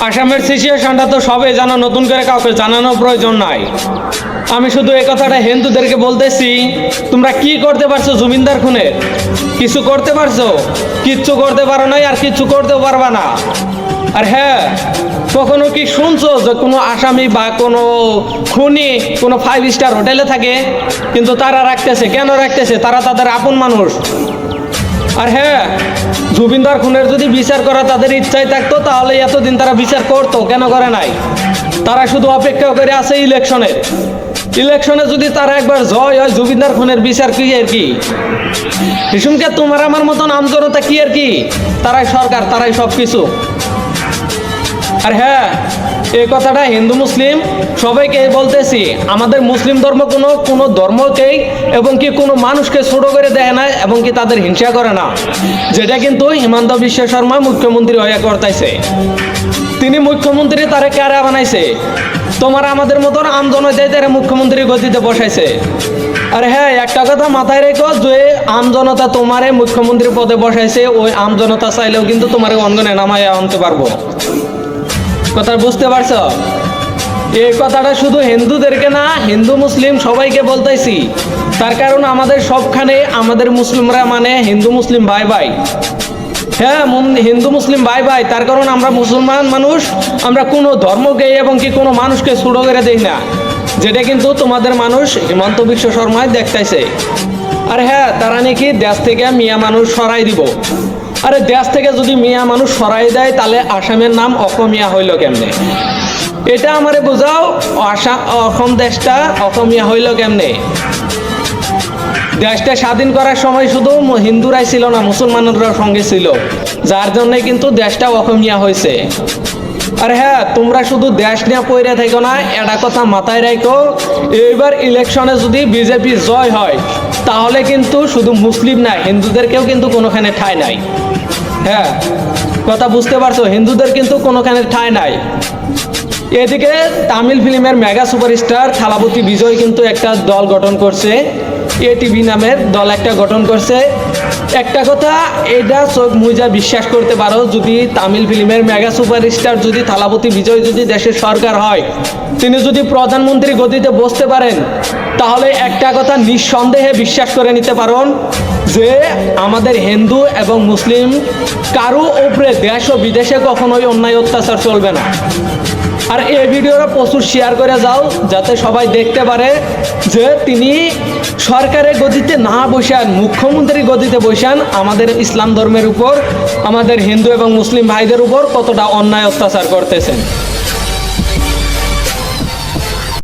আসামের সিচুয়েশনটা তো সবাই জানা, নতুন করে কাউকে জানানোর প্রয়োজন নাই। আমি শুধু এই কথাটা হিন্দুদেরকে বলতেছি, তোমরা কি করতে পারছো জমিদার খুনের? কিছু করতে পারছো? কিচ্ছু করতে পারো নাই, আর কিচ্ছু করতেও পারবা না। আর হ্যাঁ, কখনো কি শুনছো যে কোনো আসামি বা কোনো খুনি কোনো 5 স্টার হোটেলে থাকে, কিন্তু তারা রাখতেছে? কেন রাখতেছে? তারা তাদের আপন মানুষ। আর হ্যাঁ, জুবিনদার খুনের যদি বিচার করা তাদের ইচ্ছাই থাকতো, তাহলে এতদিন তারা বিচার করতো, কেন করে নাই? তারা শুধু অপেক্ষা করে আছে ইলেকশনে যদি তারা একবার জয় হয়, জুবিনদার খুনের বিচার কি আর কি? হিসুমকে তোমার আমার মতন আমজনতা কি আর কি? তারাই সরকার, তারাই সব কিছু। আর হ্যাঁ, এই কথাটা হিন্দু মুসলিম সবাইকে বলতেছি, আমাদের মুসলিম ধর্ম কোনো ধর্মকেই এবং কি কোনো মানুষকে ছোট করে দেয় না এবং কি তাদের হিংসা করে না, যেটা কিন্তু হিমন্ত বিশ্ব শর্মা মুখ্যমন্ত্রী হয়ে করতেছে। তিনি মুখ্যমন্ত্রী, তারে কারা বানাইছে? তোমার আমাদের মতন আমজনতাই তারা মুখ্যমন্ত্রী গতিতে বসাইছে। আর হ্যাঁ, একটা কথা মাথায় রেখো, যে আমজনতা তোমারে মুখ্যমন্ত্রী পদে বসাইছে, ওই আমজনতা চাইলেও কিন্তু তোমার অঙ্গনে নামায় আনতে পারবো। কথা বুঝতে পারছো? এই কথাটা শুধু হিন্দুদেরকে না, হিন্দু মুসলিম সবাইকে বলতেছি। তার কারণ আমাদের সবখানে আমাদের মুসলিমরা মানে হিন্দু মুসলিম ভাই ভাই। হ্যাঁ, হিন্দু মুসলিম ভাই ভাই। তার কারণ আমরা মুসলমান মানুষ, আমরা কোনো ধর্মকে এবং কি কোনো মানুষকে ছোট করে দেই না, যেটা কিন্তু তোমাদের মানুষ হিমন্ত বিশ্ব শর্মায় দেখতেছে। আর হ্যাঁ, তারা নাকি দেশ থেকে মিয়া মানুষ সরাই দিব। আরে দেশ থেকে যদি মিয়া মানুষ সরাই দেয়, তাহলে আসামের নাম অসমিয়া হইল কেমনে? এটা আমারে বোঝাও। অসম দেশটা অসমিয়া হইল কেমনে? দেশটা স্বাধীন করার সময় শুধু হিন্দুরাই ছিল না, মুসলমানরাও সঙ্গে ছিল, যার জন্যই কিন্তু দেশটা অসমিয়া হয়েছে। আর হ্যাঁ, তোমরা শুধু দেশ নিয়ে পড়ে থাকো না, এটা কথা মাথায় রাখো, এইবার ইলেকশনে যদি বিজেপি জয় হয়, তাহলে কিন্তু শুধু মুসলিম না, হিন্দুদেরকেও কিন্তু কোনোখানে ঠাঁই নাই। হ্যাঁ, কথা বুঝতে পারছো? হিন্দুদের কিন্তু কোনোখানে ঠাঁই নাই। এদিকে তামিল ফিল্মের মেগা সুপারস্টার থালাপতি বিজয় কিন্তু একটা দল গঠন করছে, এটিভি নামের দল একটা গঠন করছে। একটা কথা এটা চোখ মুজা বিশ্বাস করতে পারো, যদি তামিল ফিল্মের মেগা সুপারস্টার যদি থালাপতি বিজয় যদি দেশের সরকার হয়, তিনি যদি প্রধানমন্ত্রী গদিতে বসতে পারেন, তাহলে একটা কথা নিঃসন্দেহে বিশ্বাস করে নিতে পারেন যে আমাদের হিন্দু এবং মুসলিম কারো উপরে দেশ ও বিদেশে কখনোই অন্যায় অত্যাচার চলবে না। আর এই ভিডিওটা প্রচুর শেয়ার করে যাও, যাতে সবাই দেখতে পারে যে তিনি সরকারের গদিতে না বসান, মুখ্যমন্ত্রীর গদিতে বসান, আমাদের ইসলাম ধর্মের উপর, আমাদের হিন্দু এবং মুসলিম ভাইদের উপর কতটা অন্যায় অত্যাচার করতেছেন।